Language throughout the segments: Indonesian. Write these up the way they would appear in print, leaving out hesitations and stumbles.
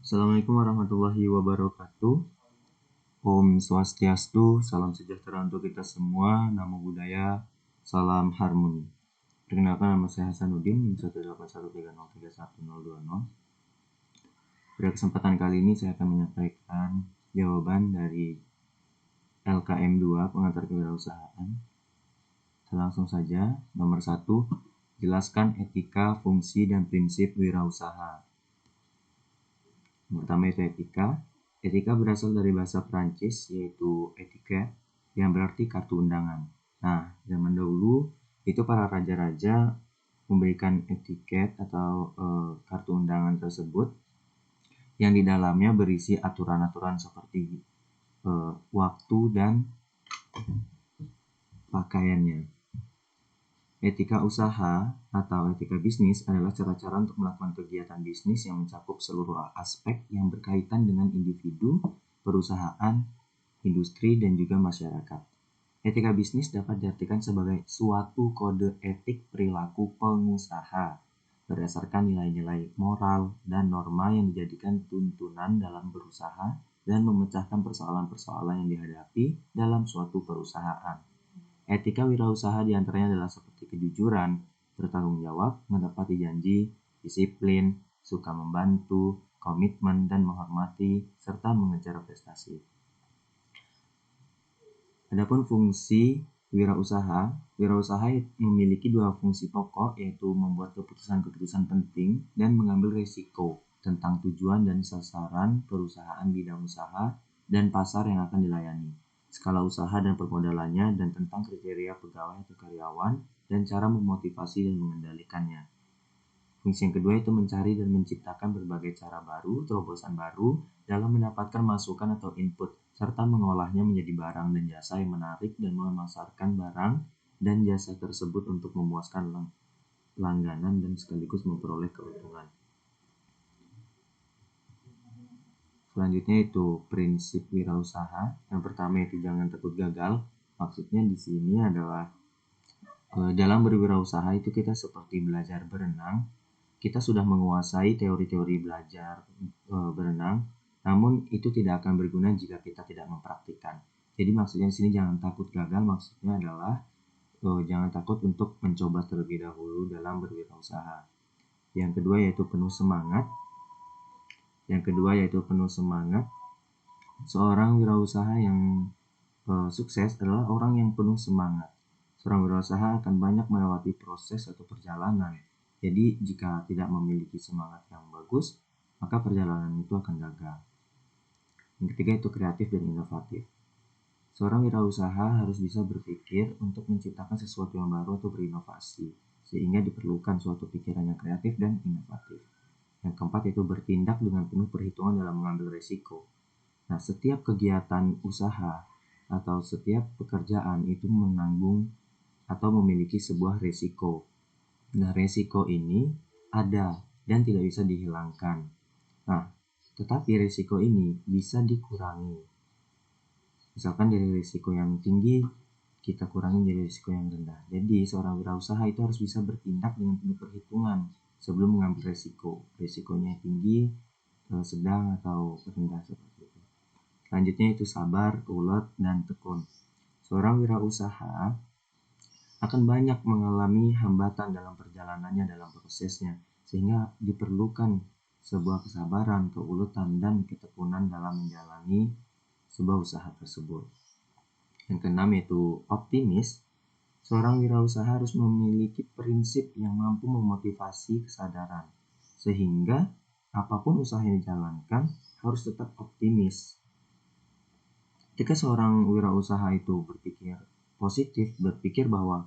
Assalamualaikum warahmatullahi wabarakatuh. Om Swastiastu, salam sejahtera untuk kita semua, namo buddhaya, salam harmoni. Perkenalkan, nama saya Hasanuddin, 18130311020. Pada kesempatan kali ini saya akan menyampaikan jawaban dari LKM 2, pengantar kewirausahaan. Langsung saja, nomor 1, jelaskan etika, fungsi, dan prinsip wirausaha. Yang pertama itu etika. Etika berasal dari bahasa Prancis, yaitu etiquette, yang berarti kartu undangan. Nah, zaman dahulu itu para raja-raja memberikan etiket atau kartu undangan tersebut yang di dalamnya berisi aturan-aturan seperti waktu dan pakaiannya. Etika usaha atau etika bisnis adalah cara-cara untuk melakukan kegiatan bisnis yang mencakup seluruh aspek yang berkaitan dengan individu, perusahaan, industri, dan juga masyarakat. Etika bisnis dapat diartikan sebagai suatu kode etik perilaku pengusaha berdasarkan nilai-nilai moral dan norma yang dijadikan tuntunan dalam berusaha dan memecahkan persoalan-persoalan yang dihadapi dalam suatu perusahaan. Etika wirausaha diantaranya adalah seperti kejujuran, bertanggung jawab, menepati janji, disiplin, suka membantu, komitmen, dan menghormati, serta mengejar prestasi. Adapun fungsi wirausaha memiliki dua fungsi pokok, yaitu membuat keputusan-keputusan penting dan mengambil risiko tentang tujuan dan sasaran perusahaan bidang usaha dan pasar yang akan dilayani, skala usaha dan permodalannya, dan tentang kriteria pegawai atau karyawan dan cara memotivasi dan mengendalikannya. Fungsi yang kedua itu mencari dan menciptakan berbagai cara baru, terobosan baru dalam mendapatkan masukan atau input, serta mengolahnya menjadi barang dan jasa yang menarik dan memasarkan barang dan jasa tersebut untuk memuaskan langganan dan sekaligus memperoleh keuntungan. Selanjutnya itu prinsip wirausaha. Yang pertama itu jangan takut gagal. Maksudnya di sini adalah dalam berwirausaha itu kita seperti belajar berenang. Kita sudah menguasai teori-teori belajar berenang, namun itu tidak akan berguna jika kita tidak mempraktikkan. Jadi maksudnya di sini jangan takut gagal, maksudnya adalah jangan takut untuk mencoba terlebih dahulu dalam berwirausaha. Yang kedua yaitu penuh semangat. Seorang wirausaha yang sukses adalah orang yang penuh semangat. Seorang wirausaha akan banyak melewati proses atau perjalanan. Jadi jika tidak memiliki semangat yang bagus, maka perjalanan itu akan gagal. Yang ketiga itu kreatif dan inovatif. Seorang wirausaha harus bisa berpikir untuk menciptakan sesuatu yang baru atau berinovasi, sehingga diperlukan suatu pikiran yang kreatif dan inovatif. Yang keempat itu bertindak dengan penuh perhitungan dalam mengambil risiko. Nah, setiap kegiatan usaha atau setiap pekerjaan itu menanggung atau memiliki sebuah risiko. Nah, risiko ini ada dan tidak bisa dihilangkan. Nah, tetapi risiko ini bisa dikurangi. Misalkan dari risiko yang tinggi, kita kurangi jadi risiko yang rendah. Jadi, seorang wirausaha itu harus bisa bertindak dengan penuh perhitungan sebelum mengambil risiko. Risikonya tinggi, sedang, atau rendah seperti itu. Selanjutnya itu sabar, ulet, dan tekun. Seorang wirausaha akan banyak mengalami hambatan dalam perjalanannya, dalam prosesnya, sehingga diperlukan sebuah kesabaran, keuletan, dan ketekunan dalam menjalani sebuah usaha tersebut. Yang keenam yaitu optimis. Seorang wirausaha harus memiliki prinsip yang mampu memotivasi kesadaran, sehingga apapun usaha yang dijalankan harus tetap optimis. Ketika seorang wirausaha itu berpikir positif, berpikir bahwa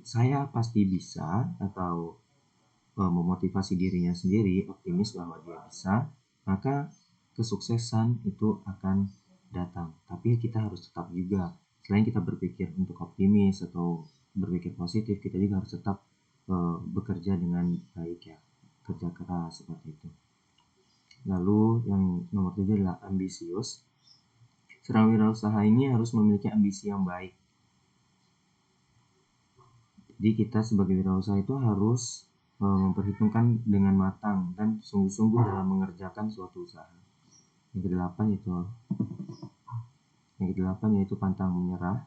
saya pasti bisa, atau memotivasi dirinya sendiri, optimis bahwa dia bisa, maka kesuksesan itu akan datang. Tapi kita harus tetap juga, selain kita berpikir untuk optimis atau berpikir positif, kita juga harus tetap bekerja dengan baik, ya, kerja keras seperti itu. Lalu yang nomor 7 adalah ambisius. Seorang wirausaha ini harus memiliki ambisi yang baik. Jadi kita sebagai wirausaha itu harus memperhitungkan dengan matang dan sungguh-sungguh dalam mengerjakan suatu usaha. Yang kedelapan yaitu pantang menyerah.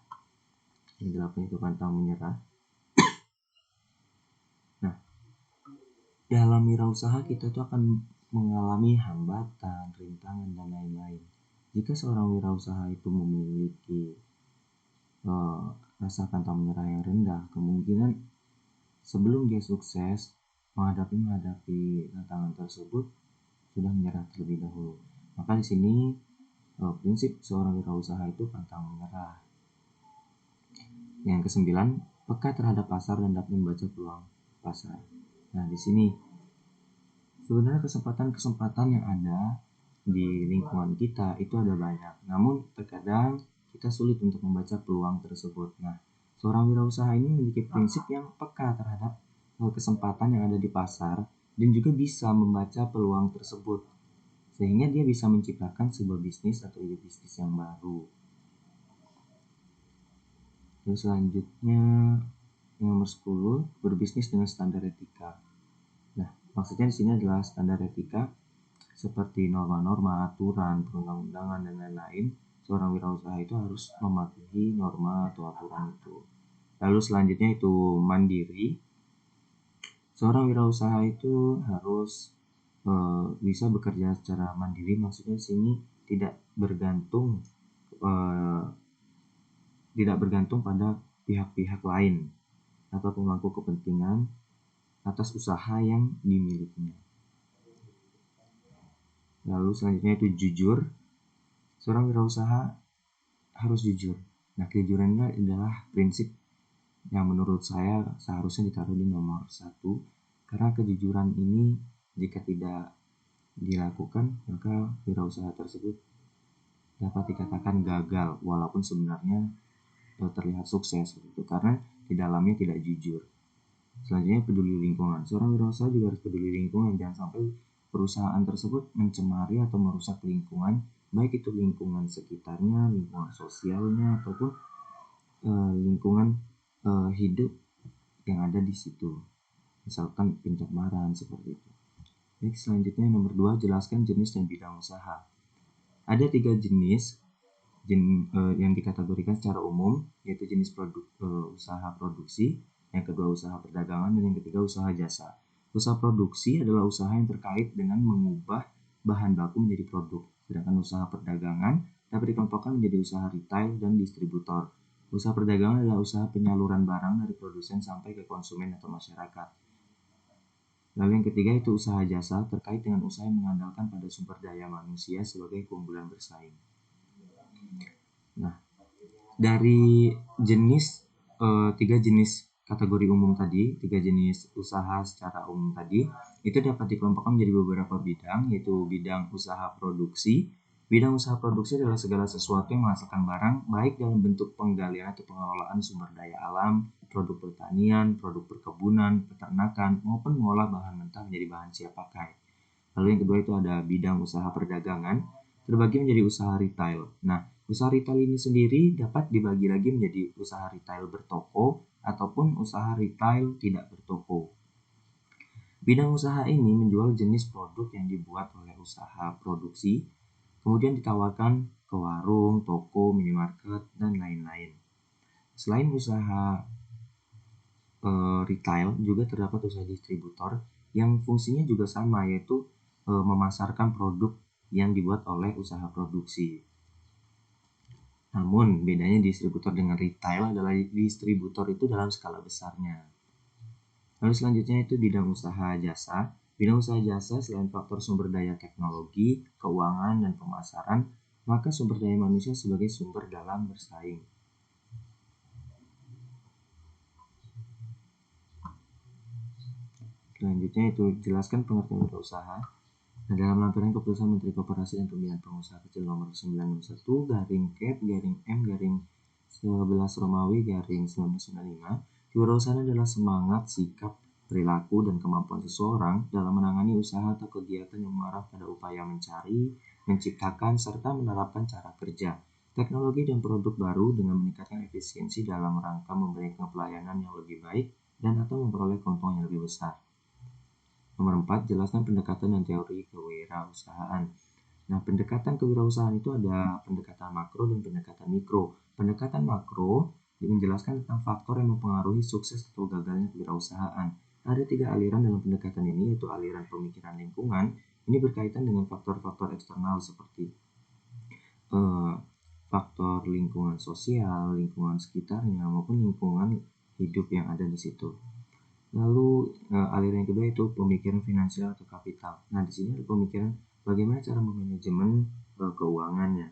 Nah, dalam wirausaha kita tuh akan mengalami hambatan, rintangan, dan lain-lain. Jika seorang wirausaha itu memiliki rasa pantang menyerah yang rendah, kemungkinan sebelum dia sukses menghadapi tantangan tersebut sudah menyerah terlebih dahulu. Maka di sini prinsip seorang wirausaha itu pantang menyerah. Yang kesembilan, peka terhadap pasar dan dapat membaca peluang pasar. Nah, di sini sebenarnya kesempatan-kesempatan yang ada di lingkungan kita itu ada banyak. Namun terkadang kita sulit untuk membaca peluang tersebut. Nah, seorang wirausaha ini memiliki prinsip yang peka terhadap kesempatan yang ada di pasar dan juga bisa membaca peluang tersebut, sehingga dia bisa menciptakan sebuah bisnis atau ide bisnis yang baru. Terus selanjutnya yang nomor 10, berbisnis dengan standar etika. Nah, maksudnya di sini adalah standar etika seperti norma-norma, aturan, perundang-undangan, dan lain-lain. Seorang wirausaha itu harus mematuhi norma atau aturan itu. Lalu selanjutnya itu mandiri. Seorang wirausaha itu harus bisa bekerja secara mandiri. Maksudnya di sini tidak bergantung pada pihak-pihak lain atau pemangku kepentingan atas usaha yang dimilikinya. Lalu selanjutnya itu jujur. Seorang wirausaha harus jujur. Nah, kejujuran ini adalah prinsip yang menurut saya seharusnya ditaruh di nomor 1, karena kejujuran ini jika tidak dilakukan maka wirausaha tersebut dapat dikatakan gagal walaupun sebenarnya terlihat sukses gitu, karena di dalamnya tidak jujur. Selanjutnya peduli lingkungan. Seorang wirausaha juga harus peduli lingkungan. Jangan sampai perusahaan tersebut mencemari atau merusak lingkungan, baik itu lingkungan sekitarnya, lingkungan sosialnya, ataupun lingkungan hidup yang ada di situ. Misalkan pencemaran seperti itu. Baik, selanjutnya nomor 2, jelaskan jenis dan bidang usaha. Ada 3 jenis yang dikategorikan secara umum, yaitu jenis usaha produksi, yang kedua usaha perdagangan, dan yang ketiga usaha jasa. Usaha produksi adalah usaha yang terkait dengan mengubah bahan baku menjadi produk, sedangkan usaha perdagangan dapat dikelompokkan menjadi usaha retail dan distributor. Usaha perdagangan adalah usaha penyaluran barang dari produsen sampai ke konsumen atau masyarakat. Lalu yang ketiga itu usaha jasa, terkait dengan usaha yang mengandalkan pada sumber daya manusia sebagai keunggulan bersaing. Nah, dari tiga jenis kategori umum tadi, 3 jenis usaha secara umum tadi, itu dapat dikelompokkan menjadi beberapa bidang, yaitu bidang usaha produksi. Bidang usaha produksi adalah segala sesuatu yang menghasilkan barang, baik dalam bentuk penggalian atau pengelolaan sumber daya alam, produk pertanian, produk perkebunan, peternakan, maupun mengolah bahan mentah menjadi bahan siap pakai. Lalu yang kedua itu ada bidang usaha perdagangan, terbagi menjadi usaha retail. Nah, usaha retail ini sendiri dapat dibagi lagi menjadi usaha retail bertoko ataupun usaha retail tidak bertoko. Bidang usaha ini menjual jenis produk yang dibuat oleh usaha produksi, kemudian ditawarkan ke warung, toko, minimarket, dan lain-lain. Selain usaha retail, juga terdapat usaha distributor yang fungsinya juga sama, yaitu memasarkan produk yang dibuat oleh usaha produksi. Namun bedanya distributor dengan retail adalah distributor itu dalam skala besarnya. Lalu selanjutnya itu bidang usaha jasa. Bidang usaha jasa selain faktor sumber daya teknologi, keuangan, dan pemasaran, maka sumber daya manusia sebagai sumber dalam bersaing. Selanjutnya itu jelaskan pengertian wirausaha. Nah, dalam lampiran keputusan Menteri Koperasi dan Pembinaan Pengusaha Kecil nomor 961/K-M-11 Romawi/1995, kewirausahaan adalah semangat, sikap, perilaku, dan kemampuan seseorang dalam menangani usaha atau kegiatan yang mengarah pada upaya mencari, menciptakan, serta menerapkan cara kerja, teknologi dan produk baru dengan meningkatkan efisiensi dalam rangka memberikan pelayanan yang lebih baik dan atau memperoleh keuntungan yang lebih besar. Nomor 4, jelaskan pendekatan dan teori kewirausahaan. Nah, pendekatan kewirausahaan itu ada pendekatan makro dan pendekatan mikro. Pendekatan makro menjelaskan tentang faktor yang mempengaruhi sukses atau gagalnya kewirausahaan. Ada 3 aliran dalam pendekatan ini, yaitu aliran pemikiran lingkungan. Ini berkaitan dengan faktor-faktor eksternal seperti faktor lingkungan sosial, lingkungan sekitarnya, maupun lingkungan hidup yang ada di situ. Lalu aliran yang kedua itu pemikiran finansial atau kapital. Nah, di sini ada pemikiran bagaimana cara memanajemen keuangannya.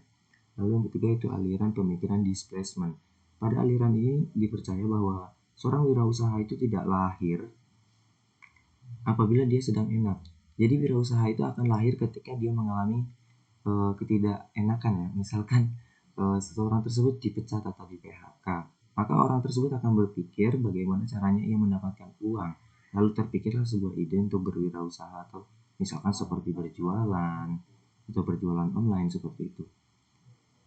Lalu yang ketiga itu aliran pemikiran displacement. Pada aliran ini dipercaya bahwa seorang wirausaha itu tidak lahir apabila dia sedang enak. Jadi wirausaha itu akan lahir ketika dia mengalami ketidakenakan ya. Misalkan seseorang tersebut dipecat atau di PHK, maka orang tersebut akan berpikir bagaimana caranya ia mendapatkan uang. Lalu terpikirlah sebuah ide untuk berwirausaha atau misalkan seperti berjualan atau berjualan online seperti itu.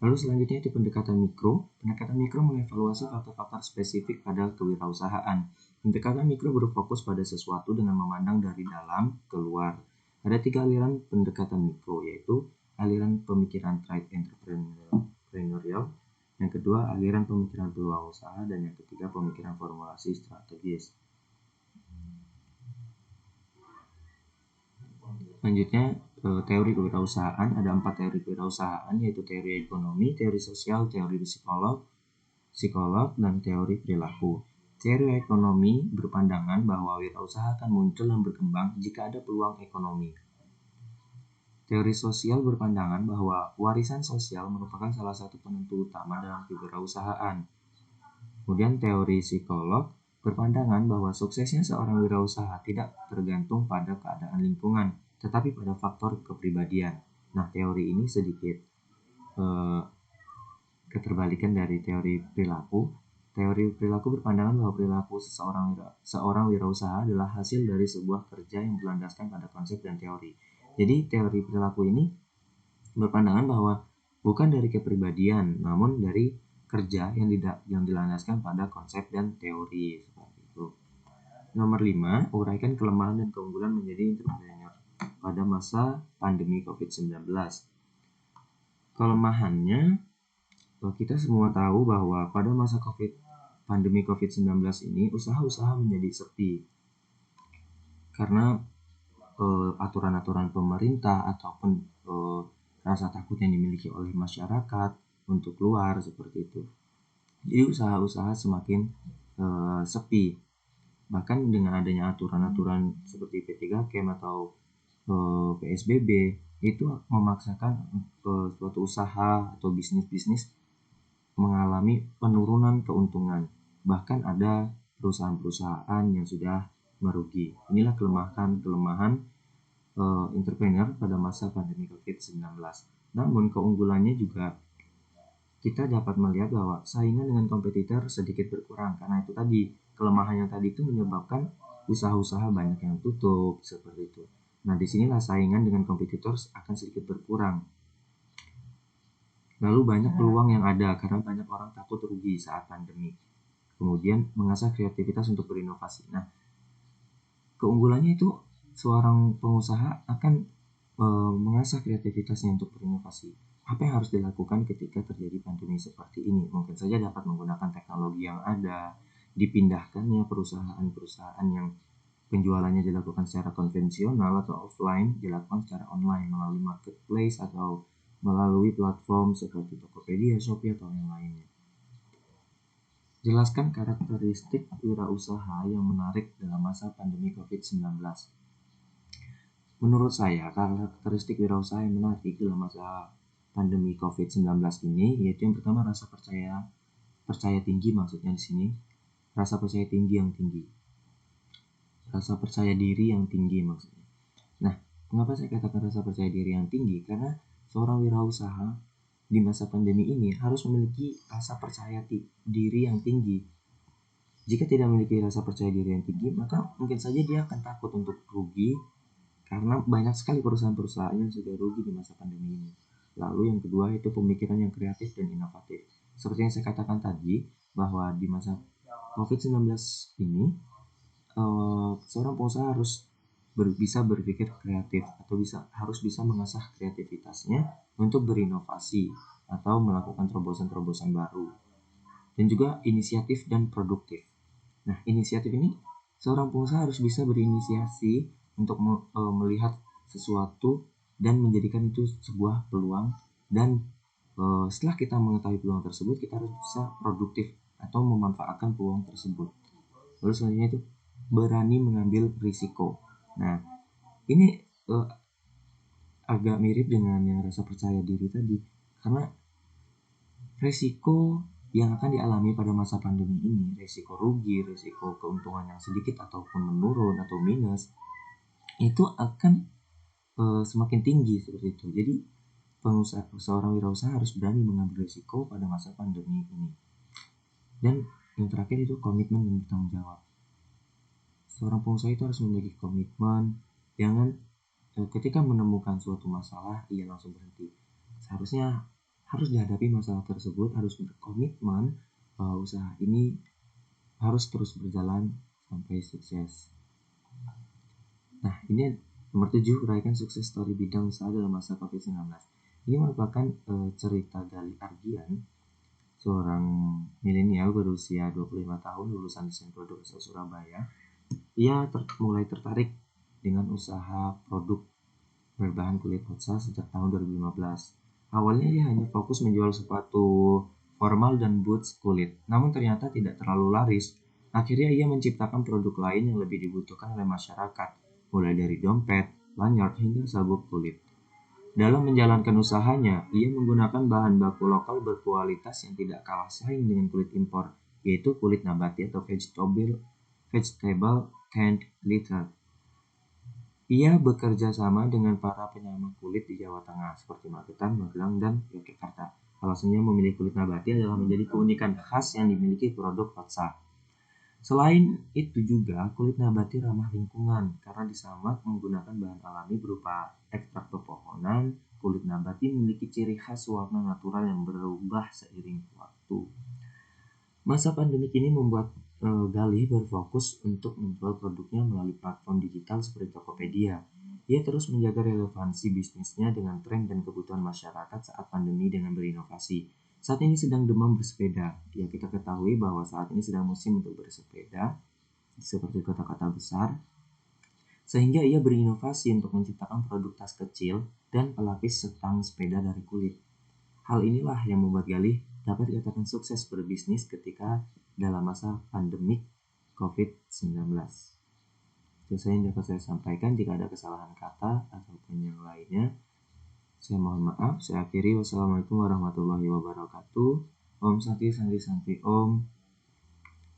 Lalu selanjutnya itu pendekatan mikro. Pendekatan mikro mengevaluasi faktor-faktor spesifik pada kewirausahaan. Pendekatan mikro berfokus pada sesuatu dengan memandang dari dalam keluar. Ada 3 aliran pendekatan mikro, yaitu aliran pemikiran trade entrepreneurial, yang kedua aliran pemikiran peluang usaha, dan yang ketiga pemikiran formulasi strategis. Selanjutnya teori kewirausahaan. Ada 4 teori kewirausahaan, yaitu teori ekonomi, teori sosial, teori psikolog, dan teori perilaku. Teori ekonomi berpandangan bahwa wirausaha akan muncul dan berkembang jika ada peluang ekonomi. Teori sosial berpandangan bahwa warisan sosial merupakan salah satu penentu utama dalam kewirausahaan. Kemudian teori psikolog berpandangan bahwa suksesnya seorang wirausaha tidak tergantung pada keadaan lingkungan, tetapi pada faktor kepribadian. Nah, teori ini sedikit keterbalikan dari teori perilaku. Teori perilaku berpandangan bahwa perilaku seorang wirausaha adalah hasil dari sebuah kerja yang berlandaskan pada konsep dan teori. Jadi teori perilaku ini berpandangan bahwa bukan dari kepribadian, namun dari kerja yang dilandaskan pada konsep dan teori seperti itu. Nomor 5, uraikan kelemahan dan keunggulan menjadi entrepreneur pada masa pandemi COVID-19. Kelemahannya, kita semua tahu bahwa pada masa pandemi COVID-19 ini usaha-usaha menjadi sepi karena aturan-aturan pemerintah ataupun rasa takut yang dimiliki oleh masyarakat untuk keluar seperti itu. Jadi usaha-usaha semakin sepi. Bahkan dengan adanya aturan-aturan seperti P3K atau PSBB itu memaksakan suatu usaha atau bisnis-bisnis mengalami penurunan keuntungan. Bahkan ada perusahaan-perusahaan yang sudah merugi. Inilah kelemahan entrepreneur pada masa pandemi COVID-19. Namun keunggulannya juga kita dapat melihat bahwa saingan dengan kompetitor sedikit berkurang, karena itu tadi kelemahan yang tadi itu menyebabkan usaha-usaha banyak yang tutup seperti itu. Nah, disinilah saingan dengan kompetitor akan sedikit berkurang. Lalu banyak peluang yang ada karena banyak orang takut rugi saat pandemi. Kemudian mengasah kreativitas untuk berinovasi. Nah, keunggulannya itu seorang pengusaha akan mengasah kreativitasnya untuk berinovasi. Apa yang harus dilakukan ketika terjadi pandemi seperti ini? Mungkin saja dapat menggunakan teknologi yang ada, dipindahkannya perusahaan-perusahaan yang penjualannya dilakukan secara konvensional atau offline dilakukan secara online melalui marketplace atau melalui platform seperti Tokopedia, Shopee, atau yang lainnya. Jelaskan karakteristik wirausaha yang menarik dalam masa pandemi COVID-19. Menurut saya, karakteristik wirausaha yang menarik dalam masa pandemi COVID-19 ini yaitu yang pertama rasa percaya tinggi, maksudnya di sini rasa percaya tinggi yang tinggi, rasa percaya diri yang tinggi maksudnya. Nah, mengapa saya katakan rasa percaya diri yang tinggi? Karena seorang wirausaha di masa pandemi ini harus memiliki rasa percaya diri yang tinggi. Jika tidak memiliki rasa percaya diri yang tinggi, maka mungkin saja dia akan takut untuk rugi, karena banyak sekali perusahaan-perusahaan yang sudah rugi di masa pandemi ini. Lalu yang kedua itu pemikiran yang kreatif dan inovatif. Seperti yang saya katakan tadi, bahwa di masa COVID-19 ini seorang pengusaha harus bisa berpikir kreatif atau harus bisa mengasah kreativitasnya untuk berinovasi atau melakukan terobosan-terobosan baru, dan juga inisiatif dan produktif. Nah, inisiatif ini seorang pengusaha harus bisa berinisiasi untuk melihat sesuatu dan menjadikan itu sebuah peluang, dan setelah kita mengetahui peluang tersebut, kita harus bisa produktif atau memanfaatkan peluang tersebut. Lalu selanjutnya itu berani mengambil risiko. Nah, ini agak mirip dengan yang rasa percaya diri tadi, karena risiko yang akan dialami pada masa pandemi ini, risiko rugi, risiko keuntungan yang sedikit ataupun menurun atau minus, itu akan semakin tinggi seperti itu. Jadi seorang wirausaha harus berani mengambil risiko pada masa pandemi ini. Dan yang terakhir itu komitmen dan bertanggung jawab. Seorang pengusaha itu harus memiliki komitmen, jangan ketika menemukan suatu masalah ia langsung berhenti. Seharusnya harus dihadapi masalah tersebut, harus berkomitmen bahwa usaha ini harus terus berjalan sampai sukses. Nah, ini nomor 7, uraikan sukses story bidang usaha dalam masa COVID-19. Ini merupakan cerita Gali Ardian, seorang milenial berusia 25 tahun, lulusan desain produk asal Surabaya. Ia mulai tertarik dengan usaha produk berbahan kulit otsa sejak tahun 2015. Awalnya ia hanya fokus menjual sepatu formal dan boots kulit, namun ternyata tidak terlalu laris. Akhirnya ia menciptakan produk lain yang lebih dibutuhkan oleh masyarakat, mulai dari dompet, lanyard, hingga sabuk kulit. Dalam menjalankan usahanya, ia menggunakan bahan baku lokal berkualitas yang tidak kalah saing dengan kulit impor, yaitu kulit nabati atau vegetable canned litter. Ia bekerja sama dengan para penyama kulit di Jawa Tengah seperti Magetan, Magelang, dan Yogyakarta. Alasannya memilih kulit nabati adalah menjadi keunikan khas yang dimiliki produk otsa. Selain itu juga kulit nabati ramah lingkungan karena disamak menggunakan bahan alami berupa ekstrak pepohonan. Kulit nabati memiliki ciri khas warna natural yang berubah seiring waktu. Masa pandemi ini membuat Gali berfokus untuk menjual produknya melalui platform digital seperti Tokopedia. Ia terus menjaga relevansi bisnisnya dengan tren dan kebutuhan masyarakat saat pandemi dengan berinovasi. Saat ini sedang demam bersepeda. Ya, kita ketahui bahwa saat ini sedang musim untuk bersepeda seperti kota-kota besar. Sehingga ia berinovasi untuk menciptakan produk tas kecil dan pelapis setang sepeda dari kulit. Hal inilah yang membuat Gali dapat dikatakan sukses berbisnis ketika dalam masa pandemik COVID-19. Itu saja yang dapat saya sampaikan. Jika ada kesalahan kata ataupun yang lainnya, saya mohon maaf. Saya akhiri. Wassalamualaikum warahmatullahi wabarakatuh. Om Santi Santi Santi Om.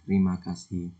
Terima kasih.